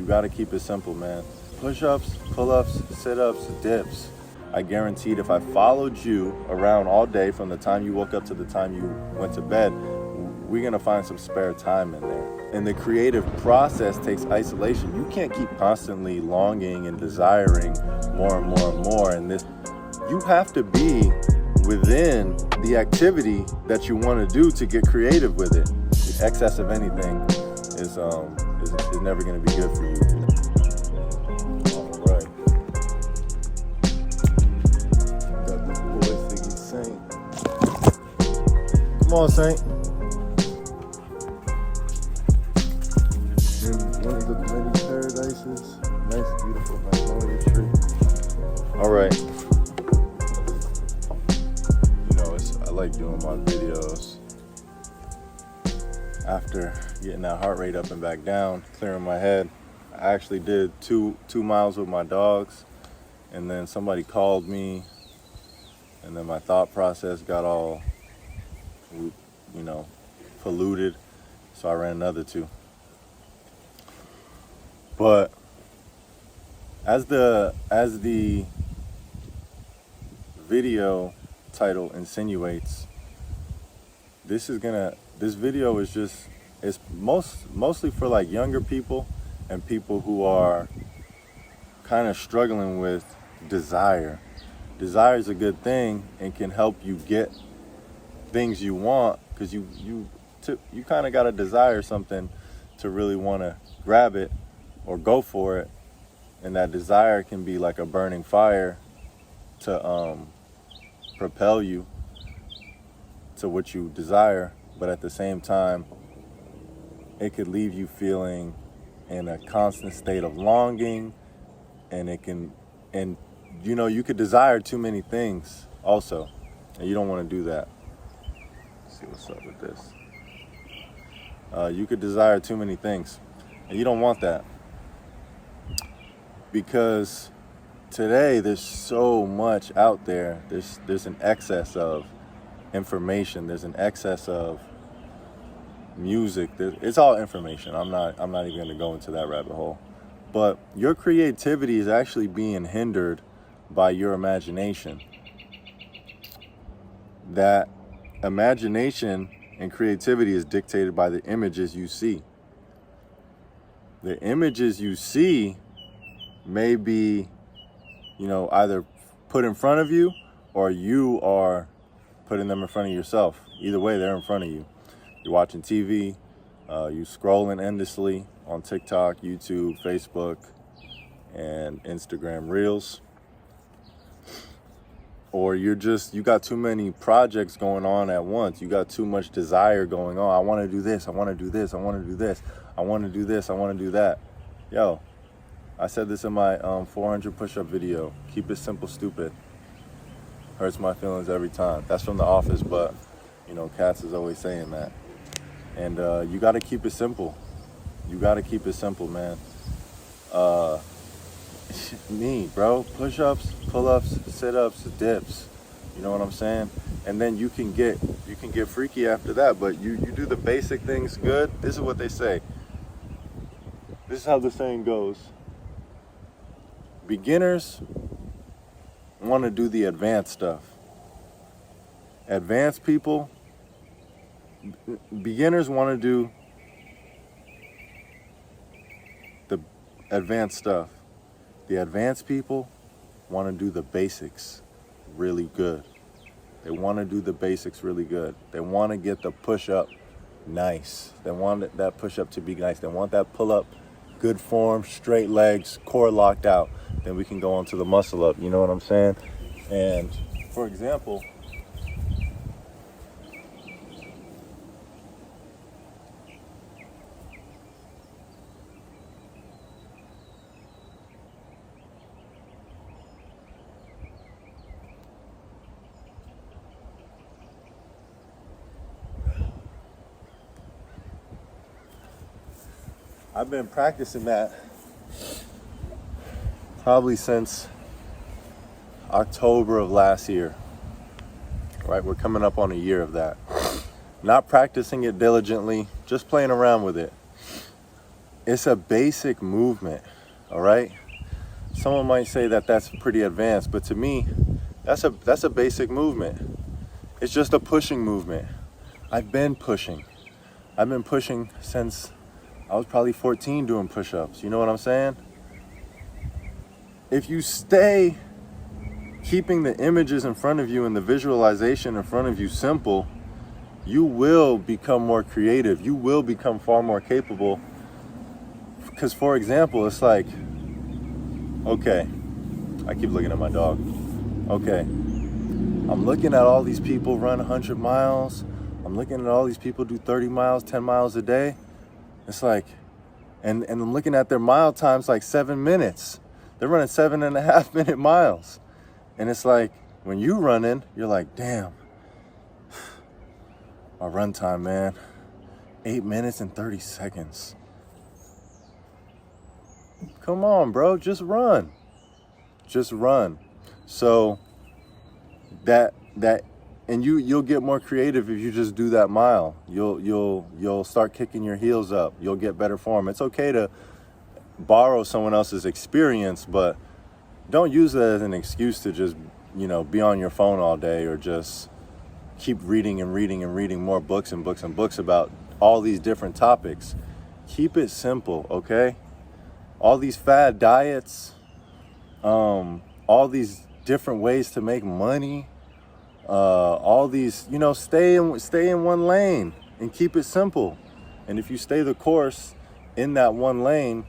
got to keep it simple, man. Push-ups, pull-ups, sit-ups, dips. I guaranteed if I followed you around all day from the time you woke up to the time you went to bed, we're going to find some spare time in there. And the creative process takes isolation. You can't keep constantly longing and desiring more and more and more. And this, you have to be within the activity that you want to do to get creative with it. The excess of anything is never going to be good for you. All right. Got the boy Siggy Saint. Come on, Saint. In one of the many paradises. Nice, beautiful magnolia tree. All right. I like doing my videos after getting that heart rate up and back down, clearing my head. I actually did two miles with my dogs, and then somebody called me, and then my thought process got all, polluted, so I ran another 2. But as the video title insinuates, this video is just, it's mostly for like younger people and people who are kind of struggling with desire. Desire is a good thing and can help you get things you want, because you kind of got to desire something to really want to grab it or go for it, and that desire can be like a burning fire to propel you to what you desire, but at the same time it could leave you feeling in a constant state of longing, and you could desire too many things also, and you don't want to do that. Let's see what's up with this. You could desire too many things, and you don't want that, because today there's so much out there. There's an excess of information. There's an excess of music. It's all information. I'm not even going to go into that rabbit hole. But your creativity is actually being hindered by your imagination. That imagination and creativity is dictated by the images you see. The images you see may be, either put in front of you, or you are putting them in front of yourself. Either way, they're in front of you. You're watching TV, you scrolling endlessly on TikTok, YouTube, Facebook, and Instagram Reels. Or you got too many projects going on at once. You got too much desire going on. I want to do this, I want to do this, I want to do this, I want to do this, I want to do that. Yo, I said this in my 400 push-up video. Keep it simple, stupid. Hurts my feelings every time. That's from The Office, but, Katz is always saying that. And you got to keep it simple. You got to keep it simple, man. Me, bro. Push-ups, pull-ups, sit-ups, dips. You know what I'm saying? And then you can get freaky after that, but you do the basic things good. This is what they say. This is how the saying goes. Beginners want to do the advanced stuff. Advanced people, beginners want to do the advanced stuff. The advanced people want to do the basics really good. They want to do the basics really good. They want to get the push-up nice. They want that push-up to be nice. They want that pull-up, good form, straight legs, core locked out. Then we can go on to the muscle up, you know what I'm saying? And for example, I've been practicing that probably since October of last year, right? We're coming up on a year of that. Not practicing it diligently, just playing around with it. it's a basic movement, all right? Someone might say that that's pretty advanced, but to me, that's a basic movement. It's just a pushing movement. I've been pushing. I've been pushing since I was probably 14 doing push-ups. You know what I'm saying? If you stay keeping the images in front of you and the visualization in front of you simple, you will become more creative. You will become far more capable. Because, for example, it's like, okay, I keep looking at my dog. Okay, I'm looking at all these people run 100 miles. I'm looking at all these people do 30 miles, 10 miles a day. It's like, and I'm looking at their mile times like 7 minutes. They're running 7.5 minute miles. And it's like, when you running, you're like, damn, my run time, man, 8 minutes and 30 seconds. Come on, bro, just run. Just run. So and you'll get more creative if you just do that mile. You'll start kicking your heels up. You'll get better form. It's okay to borrow someone else's experience, but don't use that as an excuse to just, be on your phone all day, or just keep reading and reading and reading more books and books and books about all these different topics. Keep it simple, okay? All these fad diets, all these different ways to make money, all these, stay in one lane and keep it simple. And if you stay the course in that one lane,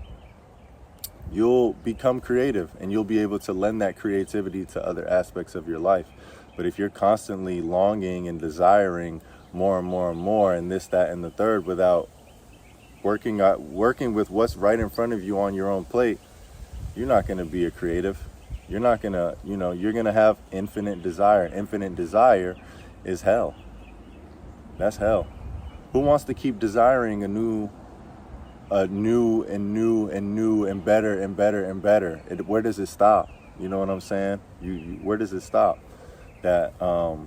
you'll become creative, and you'll be able to lend that creativity to other aspects of your life. But if you're constantly longing and desiring more and more and more, and this, that, and the third, without working with what's right in front of you on your own plate, you're not going to be a creative. You're not going to, you're going to have infinite desire. Infinite desire is hell. That's hell. Who wants to keep desiring a new and better and better and better? Where does it stop? You know what I'm saying? Where does it stop? That, oh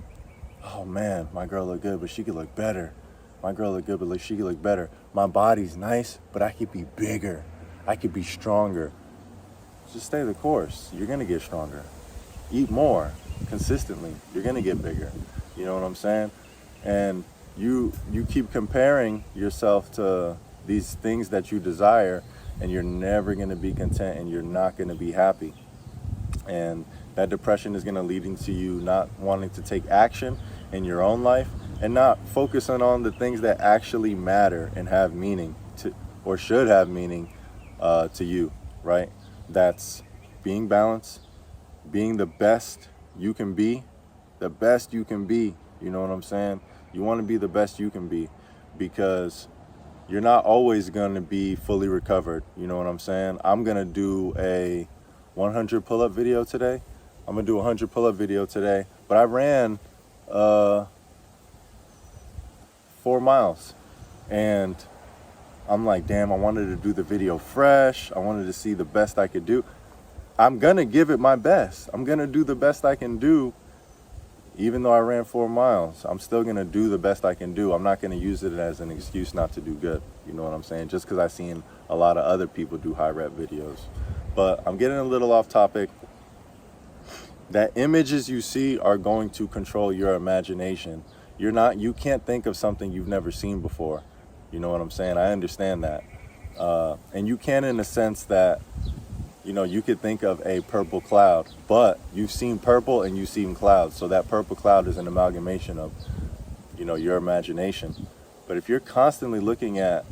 man, my girl look good, but she could look better. My girl look good, but she could look better. My body's nice, but I could be bigger. I could be stronger. Just stay the course. You're gonna get stronger. Eat more consistently. You're gonna get bigger. You know what I'm saying? And you keep comparing yourself to these things that you desire, and you're never gonna be content, and you're not gonna be happy. And that depression is gonna lead into you not wanting to take action in your own life, and not focusing on the things that actually matter and have meaning to, or should have meaning to you, right? That's being balanced, being the best you can be, the best you can be. You know what I'm saying? You want to be the best you can be, because you're not always going to be fully recovered. You know what I'm saying? I'm going to do a 100 pull-up video today. I'm going to do a 100 pull-up video today, but I ran 4 miles, and I'm like, damn, I wanted to do the video fresh. I wanted to see the best I could do. I'm going to give it my best. I'm going to do the best I can do. Even though I ran 4 miles, I'm still going to do the best I can do. I'm not going to use it as an excuse not to do good. You know what I'm saying? Just because I've seen a lot of other people do high rep videos. But I'm getting a little off topic. That images you see are going to control your imagination. You can't think of something you've never seen before. You know what I'm saying? I understand that. And you can, in a sense that, you could think of a purple cloud, but you've seen purple and you've seen clouds. So that purple cloud is an amalgamation of, your imagination. But if you're constantly looking at,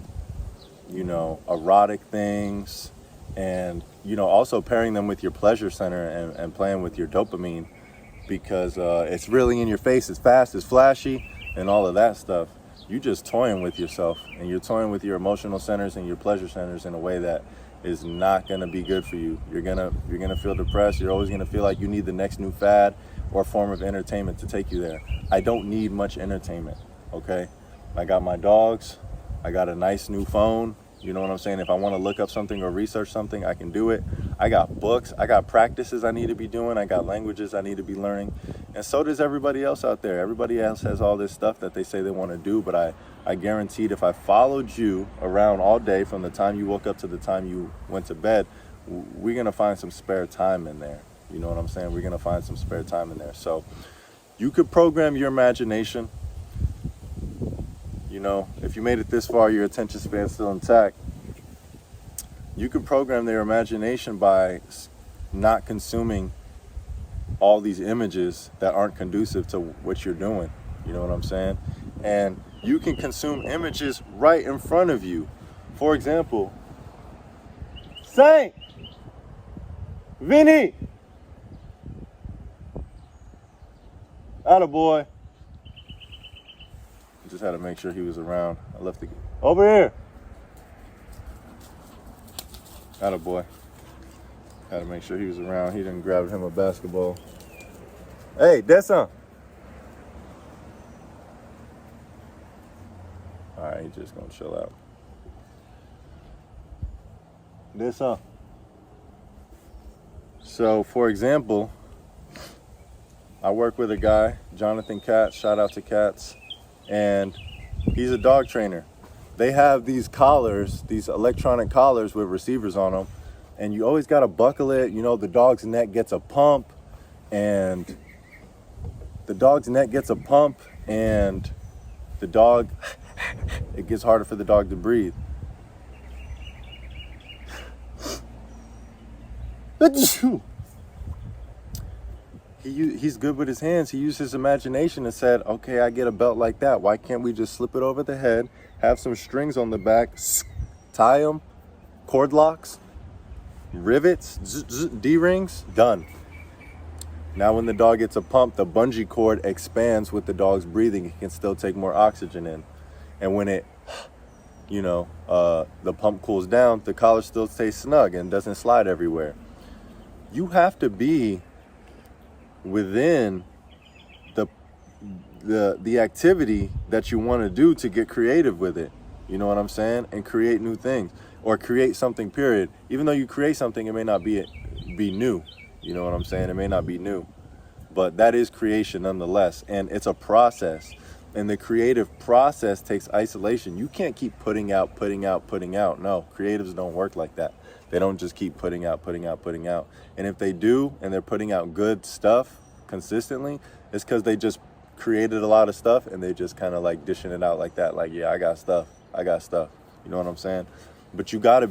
erotic things, and, also pairing them with your pleasure center, and playing with your dopamine, because it's really in your face, it's fast, it's flashy, and all of that stuff, you're just toying with yourself, and you're toying with your emotional centers and your pleasure centers in a way that is not going to be good for you. You're gonna feel depressed. You're always going to feel like you need the next new fad or form of entertainment to take you there. I don't need much entertainment, okay? I got my dogs. I got a nice new phone. You know what I'm saying? If I want to look up something or research something, I can do it. I got books, I got practices I need to be doing, I got languages I need to be learning. And so does everybody else out there. Everybody else has all this stuff that they say they want to do, but I guaranteed if I followed you around all day from the time you woke up to the time you went to bed, we're going to find some spare time in there. You know what I'm saying? We're going to find some spare time in there. So you could program your imagination. You know, if you made it this far, your attention span's still intact. You can program their imagination by not consuming all these images that aren't conducive to what you're doing. You know what I'm saying? And you can consume images right in front of you. For example, Saint, Vinny, attaboy. Just had to make sure he was around. I left the over here. Attaboy. Had to make sure he was around. He didn't grab him a basketball. Hey, Desson. All right, he's just gonna chill out. Desson. So, for example, I work with a guy, Jonathan Katz. Shout out to Katz. And he's a dog trainer. They have these collars, these electronic collars with receivers on them, and you always got to buckle it. You know, the dog's neck gets a pump, and the dog, it gets harder for the dog to breathe. He's good with his hands. He used his imagination and said, okay, I get a belt like that. Why can't we just slip it over the head, have some strings on the back, tie them, cord locks, rivets, D-rings, done. Now when the dog gets a pump, the bungee cord expands with the dog's breathing. It can still take more oxygen in. And when it, the pump cools down, the collar still stays snug and doesn't slide everywhere. You have to be within the activity that you want to do to get creative with it. You know what I'm saying? And create new things, or create something, period. Even though you create something, it may not be new. You know what I'm saying? It may not be new, but that is creation nonetheless. And it's a process, and the creative process takes isolation. You can't keep putting out. No, creatives don't work like that. They don't just keep putting out. And if they do, and they're putting out good stuff consistently, it's because they just created a lot of stuff and they just kind of like dishing it out like that. Like, yeah, I got stuff. You know what I'm saying? But you gotta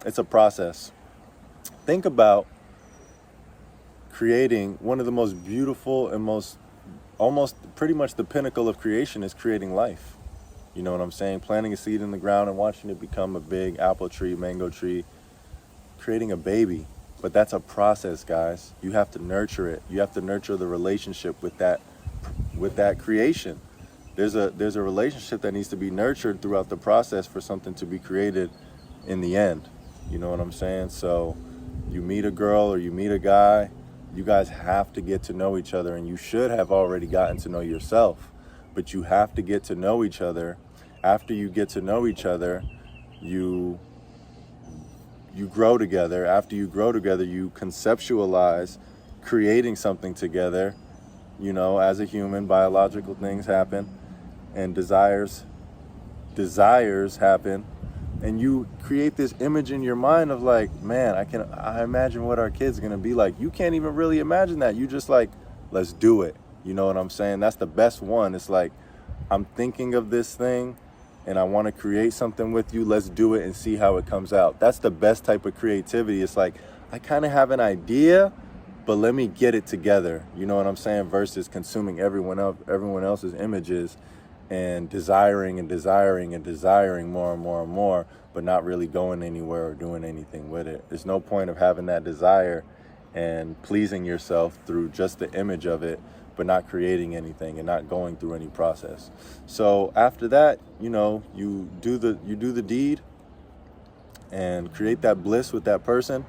it's a process. Think about creating one of the most beautiful and almost pretty much the pinnacle of creation is creating life. You know what I'm saying? Planting a seed in the ground and watching it become a big apple tree, mango tree, creating a baby. But that's a process, guys. You have to nurture it. You have to nurture the relationship with that creation. There's a relationship that needs to be nurtured throughout the process for something to be created in the end. You know what I'm saying? So you meet a girl or you meet a guy, you guys have to get to know each other, and you should have already gotten to know yourself, but you have to get to know each other. After you get to know each other, you grow together. After you grow together, you conceptualize creating something together. You know, as a human, biological things happen, and desires happen, and you create this image in your mind of like, man, I imagine what our kid's gonna be like. You can't even really imagine that. You just like, let's do it. You know what I'm saying? That's the best one. It's like, I'm thinking of this thing and I want to create something with you. Let's do it and see how it comes out. That's the best type of creativity. It's like, I kind of have an idea, but let me get it together. You know what I'm saying? Versus consuming everyone else's images and desiring more and more, but not really going anywhere or doing anything with it. There's no point of having that desire and pleasing yourself through just the image of it, but not creating anything and not going through any process. So after that, you know, you do the deed and create that bliss with that person.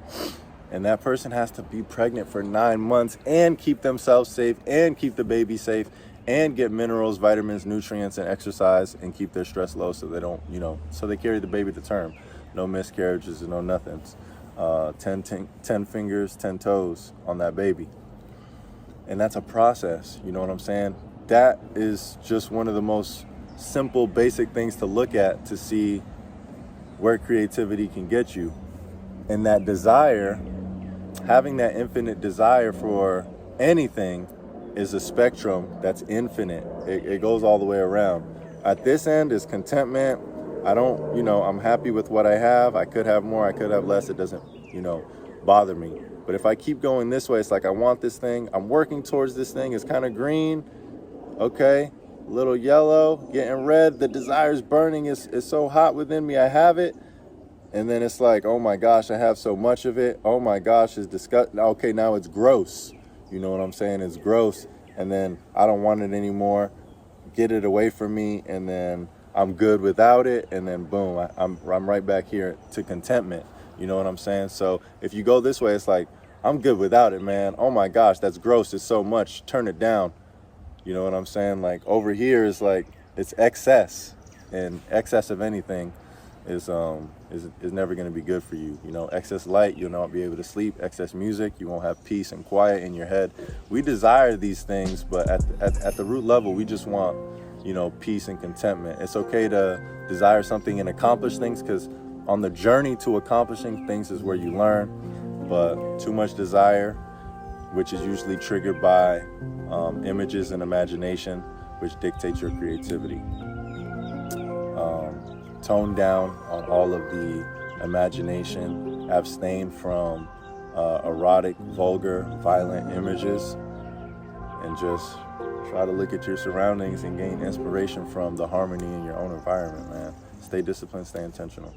And that person has to be pregnant for 9 months and keep themselves safe and keep the baby safe and get minerals, vitamins, nutrients, and exercise, and keep their stress low so they don't, so they carry the baby to term. No miscarriages and no nothings. 10 fingers, 10 toes on that baby. And that's a process, you know what I'm saying? That is just one of the most simple, basic things to look at to see where creativity can get you. And that desire, having that infinite desire for anything, is a spectrum that's infinite. It goes all the way around. At this end is contentment. I don't, I'm happy with what I have. I could have more, I could have less. It doesn't, bother me. But if I keep going this way, it's like I want this thing. I'm working towards this thing. It's kind of green. Okay, a little yellow, getting red. The desire's burning. It's so hot within me. I have it. And then it's like, oh my gosh, I have so much of it. Oh my gosh, it's disgusting. Okay, now it's gross. You know what I'm saying? It's gross. And then I don't want it anymore. Get it away from me. And then I'm good without it. And then boom, I'm right back here to contentment. You know what I'm saying? So if you go this way, it's like, I'm good without it, man. Oh my gosh, that's gross. It's so much. Turn it down. You know what I'm saying? Like over here is like, it's excess. And excess of anything is never going to be good for you. Excess light, you'll not be able to sleep. Excess music, you won't have peace and quiet in your head. We desire these things, but at the root level, we just want, peace and contentment. It's okay to desire something and accomplish things, because on the journey to accomplishing things is where you learn. But too much desire, which is usually triggered by images and imagination, which dictates your creativity. Tone down on all of the imagination, abstain from erotic, vulgar, violent images, and just try to look at your surroundings and gain inspiration from the harmony in your own environment, man. Stay disciplined, stay intentional.